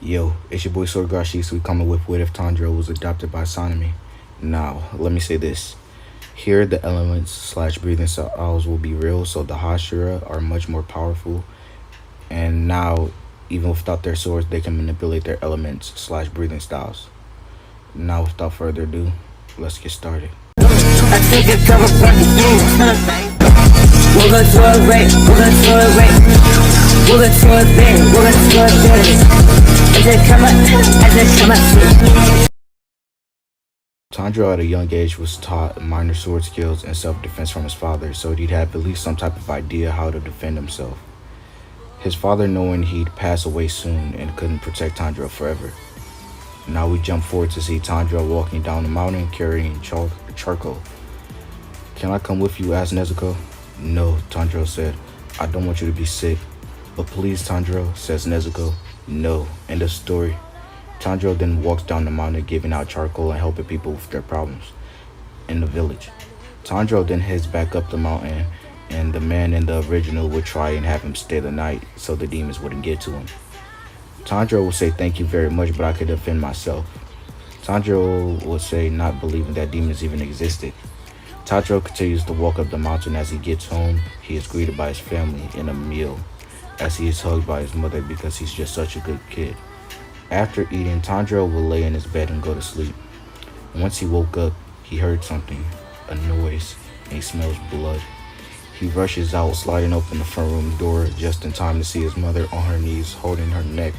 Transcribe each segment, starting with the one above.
Yo, it's your boy Sorgashi, we coming with What If Tanjiro was adopted by sanemi. Now, let me say this. Here, the elements slash breathing styles will be real, so the Hashira are much more powerful. And now, even without their swords, they can manipulate their elements slash breathing styles. Now, without further ado, let's get started. I think it's coming from you. We'll go to a rate, we'll go to a rate, we'll go to a bit, we'll go to a bit. As it come up, Tanjiro at a young age was taught minor sword skills and self-defense from his father, so he'd have at least some type of idea how to defend himself. His father knowing he'd pass away soon and couldn't protect Tanjiro forever. Now we jump forward to see Tanjiro walking down the mountain carrying charcoal. "Can I come with you?" asked Nezuko. "No," Tanjiro said. "I don't want you to be sick." "But please, Tanjiro," says Nezuko. "No." End of story. Tanjiro then walks down the mountain giving out charcoal and helping people with their problems in the village. Tanjiro then heads back up the mountain, and the man in the original would try and have him stay the night so the demons wouldn't get to him. Tanjiro would say, "Thank you very much, but I could defend myself." Tanjiro would say, not believing that demons even existed. Tanjiro continues to walk up the mountain. As he gets home, he is greeted by his family in a meal, as he is hugged by his mother because he's just such a good kid. After eating, Tanjiro will lay in his bed and go to sleep. Once he woke up, he heard something, a noise, and he smells blood. He rushes out, sliding open the front room door just in time to see his mother on her knees, holding her neck.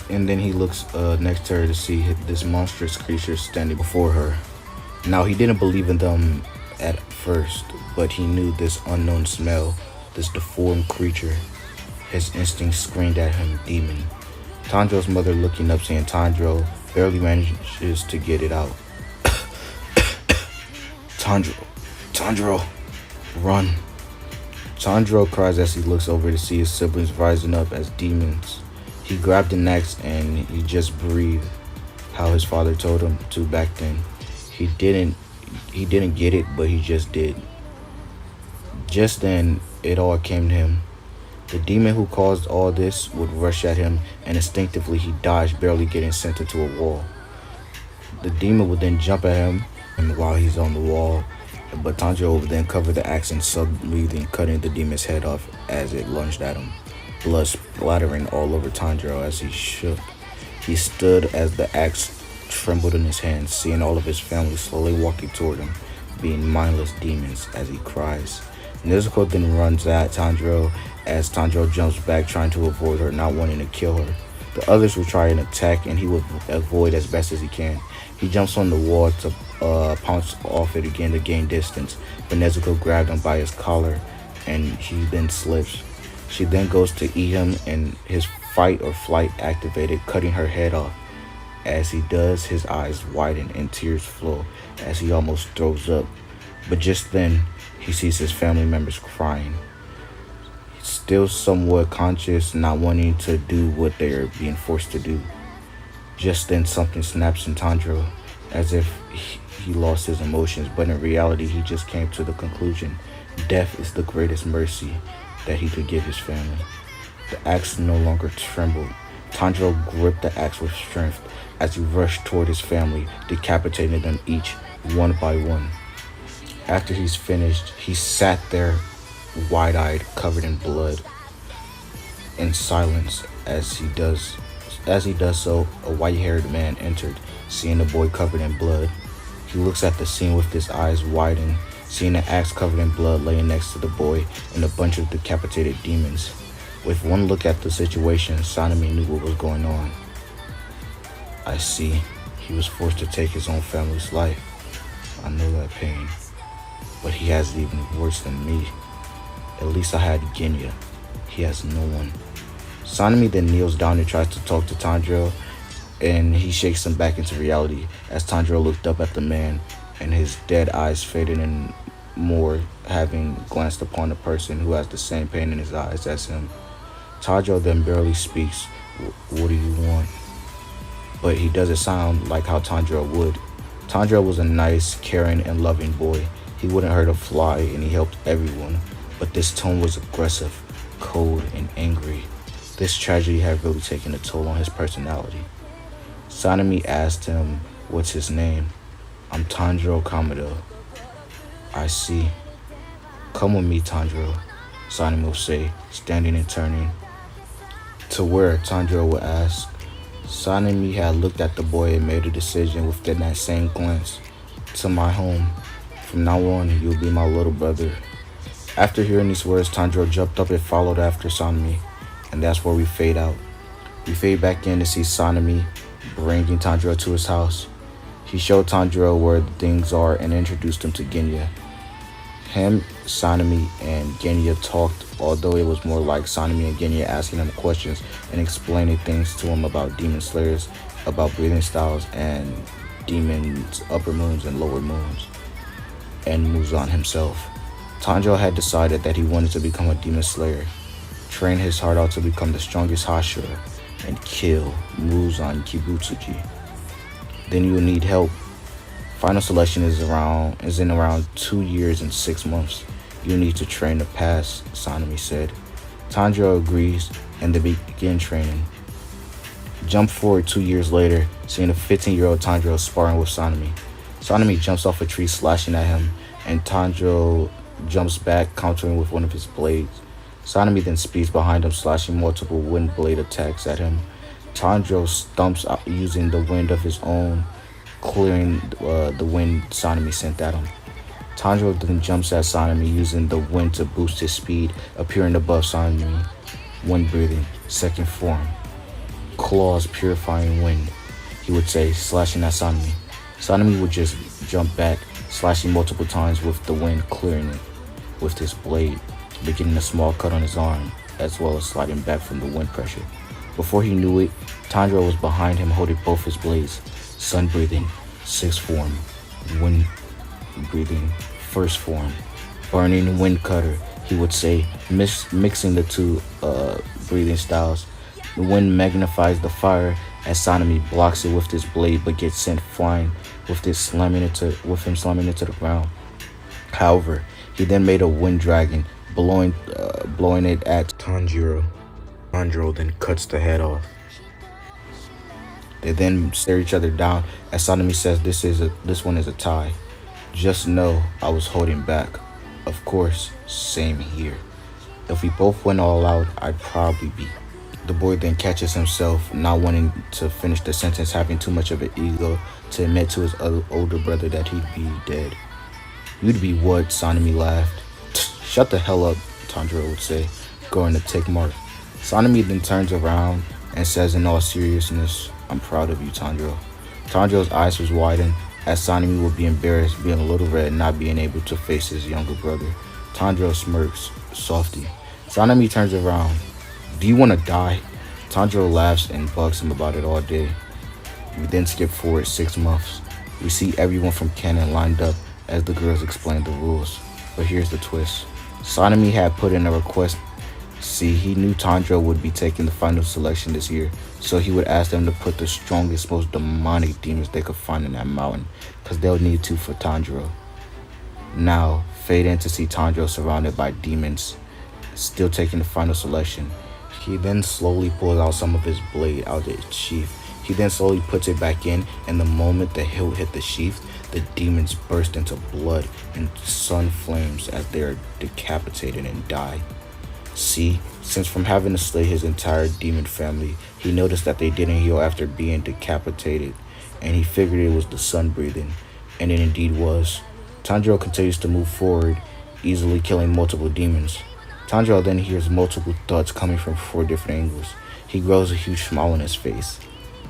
Then he looks next to her to see this monstrous creature standing before her. Now, he didn't believe in them at first, but he knew this unknown smell, this deformed creature. His instincts screamed at him, demon. Tanjiro's mother, looking up, seeing Tanjiro, barely manages to get it out. Tanjiro, run. Tanjiro cries as he looks over to see his siblings rising up as demons. He grabbed an axe and he just breathed how his father told him to back then. He didn't get it, but he just did. Just then, it all came to him. The demon who caused all this would rush at him, and instinctively he dodged, barely getting sent into a wall. The demon would then jump at him while he's on the wall, but Tanjiro would then cover the axe and sub-breathing, cutting the demon's head off as it lunged at him, blood splattering all over Tanjiro as he shook. He stood as the axe trembled in his hands, seeing all of his family slowly walking toward him, being mindless demons as he cries. Nezuko then runs at Tanjiro as Tanjiro jumps back, trying to avoid her, not wanting to kill her. The others will try and attack, and he will avoid as best as he can. He jumps on the wall to pounce off it again to gain distance, but Nezuko grabbed him by his collar, and he then slips. She then goes to eat him, and his fight or flight activated, cutting her head off. As he does, his eyes widen and tears flow as he almost throws up. But just then, he sees his family members crying. Still somewhat conscious, not wanting to do what they are being forced to do. Just then, something snaps in Tanjiro, as if he lost his emotions, but in reality, he just came to the conclusion death is the greatest mercy that he could give his family. The axe no longer trembled. Tanjiro gripped the axe with strength as he rushed toward his family, decapitating them each one by one. After he's finished, he sat there wide-eyed, covered in blood, in silence. As he does so, a white-haired man entered, seeing the boy covered in blood. He looks at the scene with his eyes widened, seeing the axe covered in blood laying next to the boy and a bunch of decapitated demons. With one look at the situation, sanemi knew what was going on. "I see. He was forced to take his own family's life. I know that pain. But he has it even worse than me. At least I had Genya. He has no one." Sanemi then kneels down and tries to talk to Tanjiro, and he shakes him back into reality as Tanjiro looked up at the man, and his dead eyes faded in more, having glanced upon the person who has the same pain in his eyes as him. Tanjiro then barely speaks. "What do you want?" But he doesn't sound like how Tanjiro would. Tanjiro was a nice, caring, and loving boy. He wouldn't hurt a fly, and he helped everyone. But this tone was aggressive, cold, and angry. This tragedy had really taken a toll on his personality. Sanemi asked him what's his name. I'm Tanjiro Kamado. I see. Come with me, Tanjiro, Sanemi would say, standing and turning. To where? Tanjiro would ask. Sanemi had looked at the boy and made a decision within that same glance. To my home. From now on, you'll be my little brother. After hearing these words, Tanjiro jumped up and followed after Sanemi, and that's where we fade out. We fade back in to see Sanemi bringing Tanjiro to his house. He showed Tanjiro where the things are and introduced him to Genya. Him, Sanemi, and Genya talked, although it was more like Sanemi and Genya asking him questions and explaining things to him about demon slayers, about breathing styles, and demons' upper moons and lower moons, and Muzan himself. Tanjiro had decided that he wanted to become a demon slayer, train his heart out to become the strongest Hashira, and kill Muzan Kibutsuji. Then you will need help. Final selection is in around 2 years and 6 months. You need to train to pass, Sanemi said. Tanjiro agrees, and they begin training. Jump forward 2 years later, seeing a 15-year-old Tanjiro sparring with Sanemi. Sanemi jumps off a tree, slashing at him, and Tanjiro jumps back, countering with one of his blades. Sanemi then speeds behind him, slashing multiple wind blade attacks at him. Tanjiro stumps out using the wind of his own, clearing the wind Sanemi sent at him. Tanjiro then jumps at Sanemi using the wind to boost his speed, appearing above Sanemi. Wind breathing, second form. Claws purifying wind, he would say, slashing at Sanemi. Sanemi would just jump back, slashing multiple times with the wind, clearing it with his blade, beginning a small cut on his arm, as well as sliding back from the wind pressure. Before he knew it, Tanjiro was behind him holding both his blades. Sun breathing, sixth form. Wind breathing, first form. Burning wind cutter, he would say, mixing the two breathing styles. The wind magnifies the fire as Sanemi blocks it with his blade but gets sent flying with him slamming into the ground. However, he then made a wind dragon, blowing it at Tanjiro. Tanjiro then cuts the head off. They then stare each other down as Sanemi says this one is a tie. Just know I was holding back. Of course, same here. If we both went all out, I'd probably be. The boy then catches himself, not wanting to finish the sentence, having too much of an ego to admit to his older brother that he'd be dead. You'd be what? Sanemi laughed. Shut the hell up, Tanjiro would say, going to take mark. Sanemi then turns around and says in all seriousness, I'm proud of you, Tanjiro. Tanjiro's eyes was widened as Sanemi would be embarrassed, being a little red, not being able to face his younger brother. Tanjiro smirks, softy. Sanemi turns around. Do you want to die? Tanjiro laughs and bugs him about it all day. We then skip forward 6 months. We see everyone from canon lined up as the girls explain the rules. But here's the twist. Sanemi had put in a request. See, he knew Tanjiro would be taking the final selection this year, so he would ask them to put the strongest, most demonic demons they could find in that mountain, because they'll need to for Tanjiro. Now, fade in to see Tanjiro surrounded by demons, still taking the final selection. He then slowly pulls out some of his blade out of its sheath. He then slowly puts it back in, and the moment the hilt hit the sheath, the demons burst into blood and sun flames as they are decapitated and die. See, since from having to slay his entire demon family, he noticed that they didn't heal after being decapitated, and he figured it was the sun breathing, and it indeed was. Tanjiro continues to move forward, easily killing multiple demons. Tanjiro then hears multiple thuds coming from 4 different angles. He grows a huge smile on his face.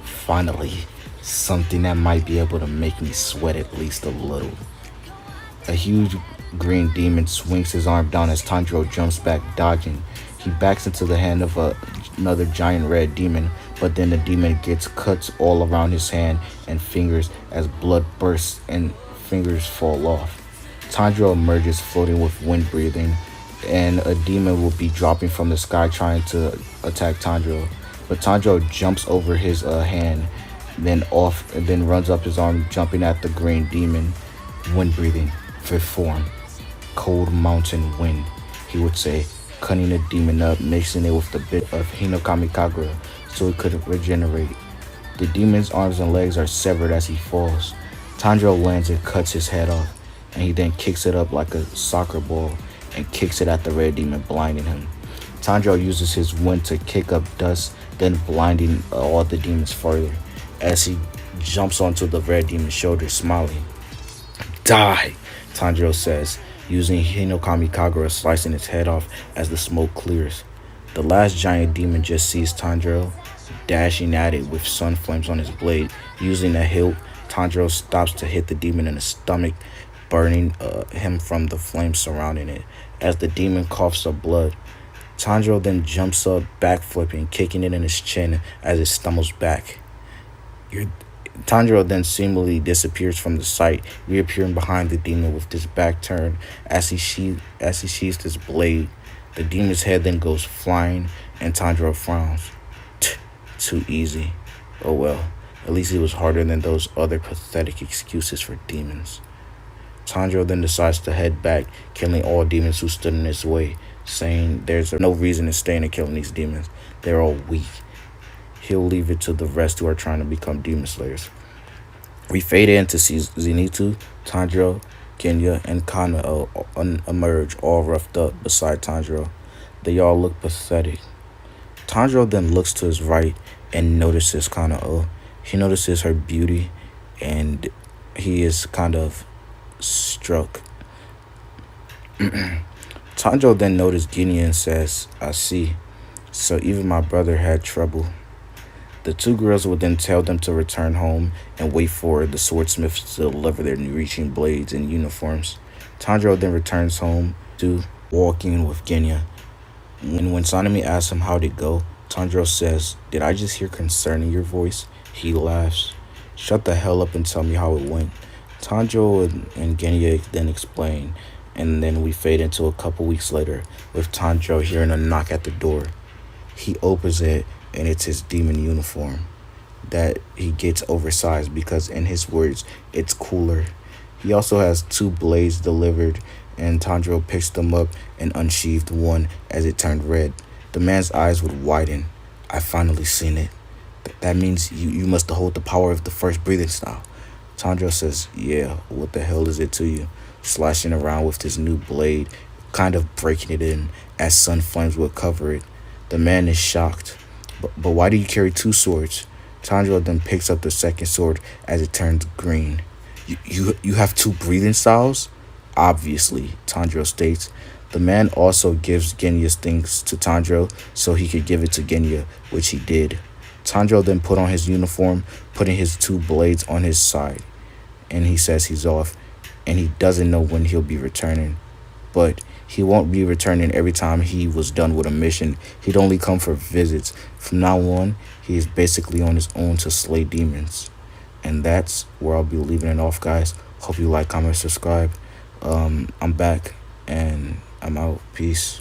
Finally, something that might be able to make me sweat at least a little. A huge green demon swings his arm down as Tanjiro jumps back, dodging. He backs into the hand of another giant red demon, but then the demon gets cuts all around his hand and fingers as blood bursts and fingers fall off. Tanjiro emerges floating with wind breathing, and a demon will be dropping from the sky trying to attack Tanjiro. But Tanjiro jumps over his hand, then runs up his arm, jumping at the green demon. Wind breathing, fifth form. Cold mountain wind, he would say, cutting the demon up, mixing it with a bit of Hinokami Kagura so it could regenerate. The demon's arms and legs are severed as he falls. Tanjiro lands and cuts his head off, and he then kicks it up like a soccer ball and kicks it at the red demon, blinding him. Tanjiro uses his wind to kick up dust, then blinding all the demons further as he jumps onto the red demon's shoulder, smiling. Die, Tanjiro says, using Hinokami Kagura, slicing its head off as the smoke clears. The last giant demon just sees Tanjiro dashing at it with sun flames on his blade. Using a hilt, Tanjiro stops to hit the demon in the stomach, burning him from the flames surrounding it. As the demon coughs up blood, Tanjiro then jumps up, backflipping, kicking it in his chin as it stumbles back. Tanjiro then seemingly disappears from the sight, reappearing behind the demon with his back turned as he sheathes his blade. The demon's head then goes flying, and Tanjiro frowns. Too easy. Oh well, at least it was harder than those other pathetic excuses for demons. Tanjiro then decides to head back, killing all demons who stood in his way, saying there's no reason in staying and killing these demons. They're all weak. He'll leave it to the rest who are trying to become demon slayers. We fade in to see Zenitsu, Tanjiro, Genya, and Kana emerge, all roughed up beside Tanjiro. They all look pathetic. Tanjiro then looks to his right and notices Kanao. He notices her beauty, and he is kind of struck. Tanjiro then notices Genya and says, I see. So even my brother had trouble. The two girls would then tell them to return home and wait for the swordsmiths to deliver their reaching blades and uniforms. Tanjiro then returns home to walking with Genya. And when Sanemi asks him how'd it go, Tanjiro says, did I just hear concern in your voice? He laughs. Shut the hell up and tell me how it went. Tanjiro and Genya then explain, and then we fade into a couple weeks later with Tanjiro hearing a knock at the door. He opens it, and it's his demon uniform that he gets oversized because, in his words, it's cooler. He also has two blades delivered, and Tanjiro picks them up and unsheathed one as it turned red. The man's eyes would widen. I finally seen it. That means you must hold the power of the first breathing style. Tanjiro says, yeah, what the hell is it to you? Slashing around with his new blade, kind of breaking it in as sun flames would cover it. The man is shocked. But why do you carry two swords? Tanjiro then picks up the second sword as it turns green. You have two breathing styles? Obviously, Tanjiro states. The man also gives Genya's things to Tanjiro so he could give it to Genya, which he did. Tanjiro then put on his uniform, putting his two blades on his side. And he says he's off, and he doesn't know when he'll be returning. But he won't be returning every time he was done with a mission. He'd only come for visits. From now on, he is basically on his own to slay demons. And that's where I'll be leaving it off, guys. Hope you like, comment, subscribe. I'm back, and I'm out. Peace.